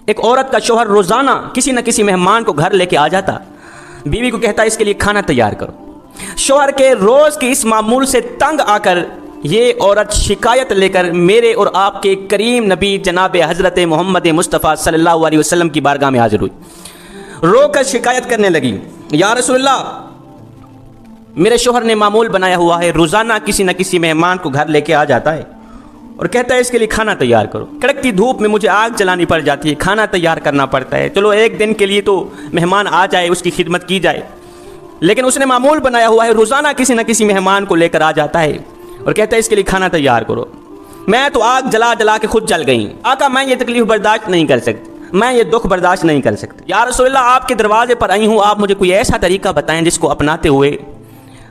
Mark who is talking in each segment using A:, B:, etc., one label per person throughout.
A: ایک عورت کا شوہر روزانہ کسی نہ کسی مہمان کو گھر لے کے آ جاتا، بیوی کو کہتا اس کے لیے کھانا تیار کرو۔ شوہر کے روز کی اس معمول سے تنگ آ کر یہ عورت شکایت لے کر میرے اور آپ کے کریم نبی جناب حضرت محمد مصطفیٰ صلی اللہ علیہ وسلم کی بارگاہ میں حاضر ہوئی، رو کر شکایت کرنے لگی، یا رسول اللہ، میرے شوہر نے معمول بنایا ہوا ہے، روزانہ کسی نہ کسی مہمان کو گھر لے کے آ جاتا ہے اور کہتا ہے اس کے لیے کھانا تیار کرو۔ کڑکتی دھوپ میں مجھے آگ جلانی پڑ جاتی ہے، کھانا تیار کرنا پڑتا ہے، چلو ایک دن کے لیے تو مہمان آ جائے، اس کی خدمت کی جائے، لیکن اس نے معمول بنایا ہوا ہے، روزانہ کسی نہ کسی مہمان کو لے کر آ جاتا ہے اور کہتا ہے اس کے لیے کھانا تیار کرو۔ میں تو آگ جلا جلا کے خود جل گئی، آقا میں یہ تکلیف برداشت نہیں کر سکتی، میں یہ دکھ برداشت نہیں کر سکتی، یا رسول اللہ آپ کے دروازے پر آئی ہوں، آپ مجھے کوئی ایسا طریقہ بتائیں جس کو اپناتے ہوئے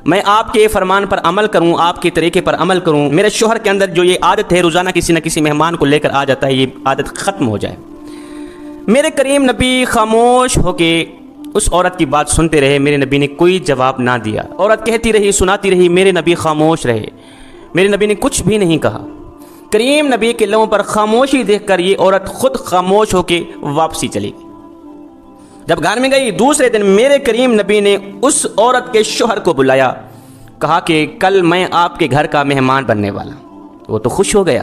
A: میں آپ کے فرمان پر عمل کروں، آپ کے طریقے پر عمل کروں، میرے شوہر کے اندر جو یہ عادت ہے روزانہ کسی نہ کسی مہمان کو لے کر آ جاتا ہے، یہ عادت ختم ہو جائے۔ میرے کریم نبی خاموش ہو کے اس عورت کی بات سنتے رہے، میرے نبی نے کوئی جواب نہ دیا۔ عورت کہتی رہی، سناتی رہی، میرے نبی خاموش رہے، میرے نبی نے کچھ بھی نہیں کہا۔ کریم نبی کے لبوں پر خاموشی دیکھ کر یہ عورت خود خاموش ہو کے واپسی چلی گئی۔ جب گھر میں گئی دوسرے دن میرے کریم نبی نے اس عورت کے شوہر کو بلایا، کہا کہ کل میں آپ کے گھر کا مہمان بننے والا ہوں۔ وہ تو خوش ہو گیا،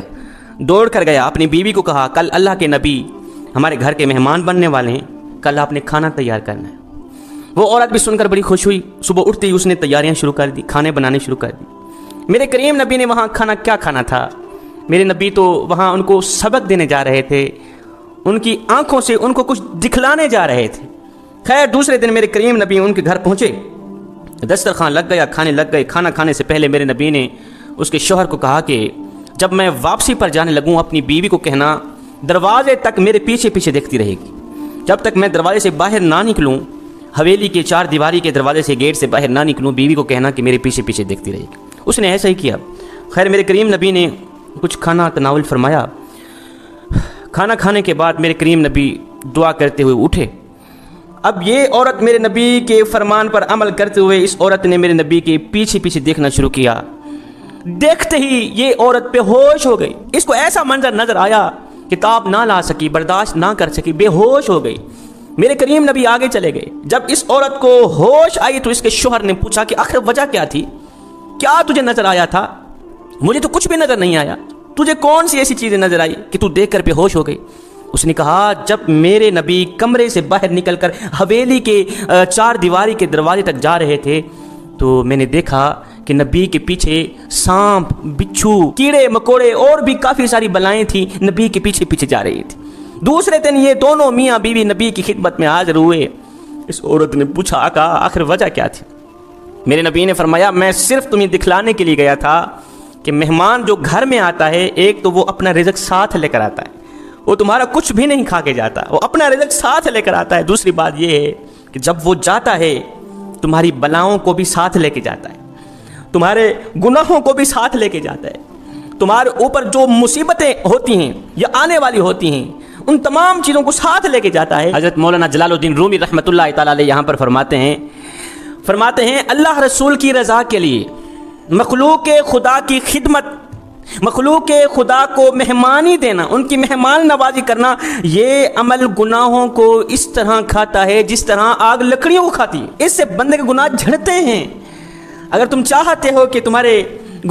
A: دوڑ کر گیا، اپنی بیوی کو کہا کل اللہ کے نبی ہمارے گھر کے مہمان بننے والے ہیں، کل آپ نے کھانا تیار کرنا ہے۔ وہ عورت بھی سن کر بڑی خوش ہوئی، صبح اٹھتے ہی اس نے تیاریاں شروع کر دی، کھانے بنانے شروع کر دی۔ میرے کریم نبی نے وہاں کھانا کیا کھانا تھا، میرے نبی تو وہاں ان کو سبق دینے جا رہے تھے، ان کی آنکھوں سے ان کو کچھ دکھلانے جا رہے تھے۔ خیر دوسرے دن میرے کریم نبی ان کے گھر پہنچے، دسترخوان لگ گیا، کھانے لگ گئے۔ کھانا کھانے سے پہلے میرے نبی نے اس کے شوہر کو کہا کہ جب میں واپسی پر جانے لگوں اپنی بیوی کو کہنا دروازے تک میرے پیچھے پیچھے دیکھتی رہے گی، جب تک میں دروازے سے باہر نہ نکلوں، حویلی کے چار دیواری کے دروازے سے گیٹ سے باہر نہ نکلوں، بیوی کو کہنا کہ میرے پیچھے پیچھے دیکھتی رہے گی۔ اس نے ایسا ہی کیا۔ خیر میرے کریم نبی نے کچھ کھانا تناول فرمایا۔ کھانا کھانے کے بعد میرے کریم نبی دعا کرتے ہوئے اٹھے۔ اب یہ عورت میرے نبی کے فرمان پر عمل کرتے ہوئے اس عورت نے میرے نبی کے پیچھے پیچھے دیکھنا شروع کیا۔ دیکھتے ہی یہ عورت بے ہوش ہو گئی، اس کو ایسا منظر نظر آیا کہ تاب نہ لا سکی، برداشت نہ کر سکی، بے ہوش ہو گئی۔ میرے کریم نبی آگے چلے گئے۔ جب اس عورت کو ہوش آئی تو اس کے شوہر نے پوچھا کہ آخر وجہ کیا تھی، کیا تجھے نظر آیا تھا؟ مجھے تو کچھ بھی نظر نہیں آیا، تجھے کون سی ایسی چیزیں نظر آئی کہ تو دیکھ کر بے ہوش ہو گئی؟ اس نے کہا جب میرے نبی کمرے سے باہر نکل کر حویلی کے چار دیواری کے دروازے تک جا رہے تھے تو میں نے دیکھا کہ نبی کے پیچھے سانپ، بچھو، کیڑے مکوڑے اور بھی کافی ساری بلائیں تھیں، نبی کے پیچھے پیچھے جا رہی تھی۔ دوسرے دن یہ دونوں میاں بیوی نبی کی خدمت میں حاضر ہوئے۔ اس عورت نے پوچھا آقا آخر وجہ کیا تھی؟ میرے نبی نے فرمایا میں صرف تمہیں دکھلانے کے لیے گیا تھا کہ مہمان جو گھر میں آتا ہے ایک تو وہ اپنا رزق ساتھ لے کر آتا ہے، وہ تمہارا کچھ بھی نہیں کھا کے جاتا، وہ اپنا رزق ساتھ لے کر آتا ہے۔ دوسری بات یہ ہے کہ جب وہ جاتا ہے تمہاری بلاؤں کو بھی ساتھ لے کے جاتا ہے، تمہارے گناہوں کو بھی ساتھ لے کے جاتا ہے، تمہارے اوپر جو مصیبتیں ہوتی ہیں یا آنے والی ہوتی ہیں ان تمام چیزوں کو ساتھ لے کے جاتا ہے۔ حضرت مولانا جلال الدین رومی رحمۃ اللہ تعالی علیہ یہاں پر فرماتے ہیں اللہ رسول کی رضا کے لیے مخلوق خدا کی خدمت، مخلوق خدا کو مہمانی دینا، ان کی مہمان نوازی کرنا، یہ عمل گناہوں کو اس طرح کھاتا ہے جس طرح آگ لکڑیوں کو کھاتی ہے۔ اس سے بندے کے گناہ جھڑتے ہیں۔ اگر تم چاہتے ہو کہ تمہارے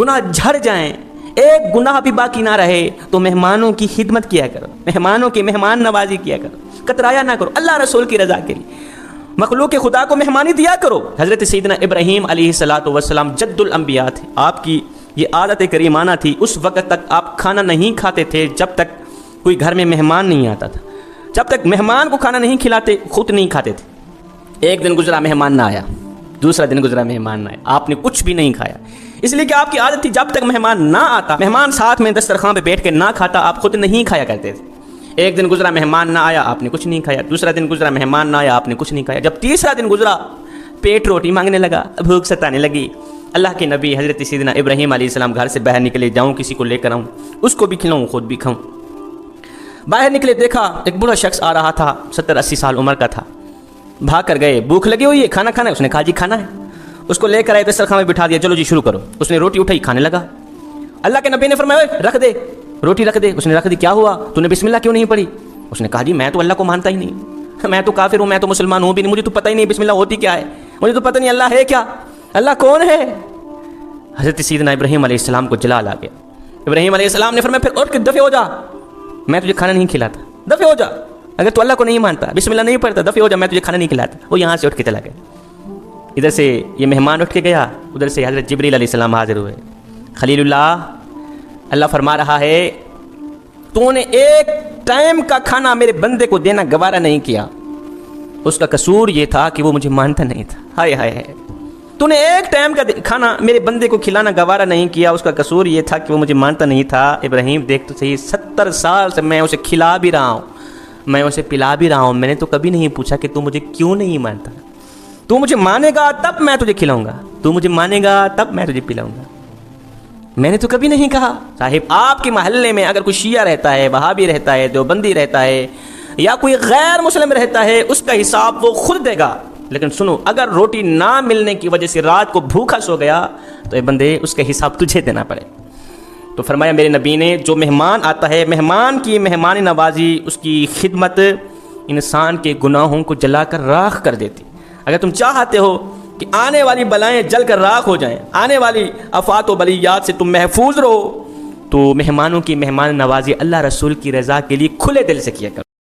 A: گناہ جھڑ جائیں، ایک گناہ بھی باقی نہ رہے، تو مہمانوں کی خدمت کیا کرو، مہمانوں کی مہمان نوازی کیا کرو، کترایا نہ کرو، اللہ رسول کی رضا کے لیے مخلوق خدا کو مہمانی دیا کرو۔ حضرت سیدنا ابراہیم علیہ السلام جد الانبیاء تھے، آپ کی یہ عادت کریمانہ تھی، اس وقت تک آپ کھانا نہیں کھاتے تھے جب تک کوئی گھر میں مہمان نہیں آتا تھا، جب تک مہمان کو کھانا نہیں کھلاتے خود نہیں کھاتے تھے۔ ایک دن گزرا مہمان نہ آیا، دوسرا دن گزرا مہمان نہ آیا، آپ نے کچھ بھی نہیں کھایا، اس لیے کہ آپ کی عادت تھی جب تک مہمان نہ آتا، مہمان ساتھ میں دسترخوان پہ بیٹھ کے نہ کھاتا، آپ خود نہیں کھایا کرتے تھے۔ ایک دن گزرا مہمان نہ آیا، آپ نے کچھ نہیں کھایا، دوسرا دن گزرا مہمان نہ آیا، آپ نے کچھ نہیں کھایا، جب تیسرا دن گزرا پیٹ روٹی مانگنے لگا، بھوک ستانے لگی۔ اللہ کے نبی حضرت سیدنا ابراہیم علیہ السلام گھر سے باہر نکلے، جاؤں کسی کو لے کر آؤں، اس کو بھی کھلاؤں خود بھی کھاؤں۔ باہر نکلے دیکھا ایک بوڑھا شخص آ رہا تھا، 70-80 سال عمر کا تھا، بھاگ کر گئے، بھوک لگی ہوئی ہے، کھانا کھانا ہے، اس نے کہا جی کھانا ہے، اس کو لے کر آئے دسترخوان میں بٹھا دیا، چلو جی شروع کرو، اس نے روٹی اٹھائی کھانے لگا۔ اللہ کے نبی نے فرمایا رکھ دے روٹی رکھ دے، اس نے رکھ دی، کیا ہوا تو نے بسم اللہ کیوں نہیں پڑھی؟ اس نے کہا جی میں تو اللہ کو مانتا ہی نہیں، میں تو کافر ہوں، میں تو مسلمان ہوں بھی نہیں، مجھے تو پتہ ہی نہیں بسم اللہ ہوتی کیا ہے، مجھے تو پتہ نہیں اللہ ہے کیا، اللہ کون ہے۔ حضرت سیدنا ابراہیم علیہ السلام کو جلال آ گیا۔ ابراہیم علیہ السلام نے فرمایا پھر اٹھ کے دفع ہو جا، میں تجھے کھانا نہیں کھلاتا، دفع ہو جا، اگر تو اللہ کو نہیں مانتا، بسم اللہ نہیں پڑھتا، دفع ہو جا، میں تجھے کھانا نہیں کھلاتا۔ وہ یہاں سے اٹھ کے چلا گیا۔ ادھر سے یہ مہمان اٹھ کے گیا، ادھر سے حضرت جبریل علیہ السلام حاضر ہوئے۔ خلیل اللہ فرما رہا ہے تو نے ایک ٹائم کا کھانا میرے بندے کو دینا گوارا نہیں کیا، اس کا قصور یہ تھا کہ وہ مجھے مانتا نہیں تھا۔ ہائے ہائے ہائے، تو نے ایک ٹائم کا کھانا میرے بندے کو کھلانا گوارا نہیں کیا، اس کا قصور یہ تھا کہ وہ مجھے مانتا نہیں تھا۔ ابراہیم دیکھ تو صحیح، 70 سال سے میں اسے کھلا بھی رہا ہوں، میں اسے پلا بھی رہا ہوں، میں نے تو کبھی نہیں پوچھا کہ تو مجھے کیوں نہیں مانتا، تو مجھے مانے گا تب میں تجھے کھلاؤں گا، تو مجھے مانے گا تب میں تجھے پلاؤں گا، میں نے تو کبھی نہیں کہا۔ صاحب آپ کے محلے میں اگر کوئی شیعہ رہتا ہے، وہابی رہتا ہے، دیوبندی رہتا ہے، یا کوئی غیر مسلم رہتا ہے، اس کا حساب وہ خود دے گا، لیکن سنو اگر روٹی نہ ملنے کی وجہ سے رات کو بھوکا سو گیا تو اے بندے اس کا حساب تجھے دینا پڑے۔ تو فرمایا میرے نبی نے جو مہمان آتا ہے، مہمان کی مہمان نوازی، اس کی خدمت انسان کے گناہوں کو جلا کر راکھ کر دیتی۔ اگر تم چاہتے ہو کہ آنے والی بلائیں جل کر راکھ ہو جائیں، آنے والی آفات و بلیات سے تم محفوظ رہو، تو مہمانوں کی مہمان نوازی اللہ رسول کی رضا کے لیے کھلے دل سے کیا کرو۔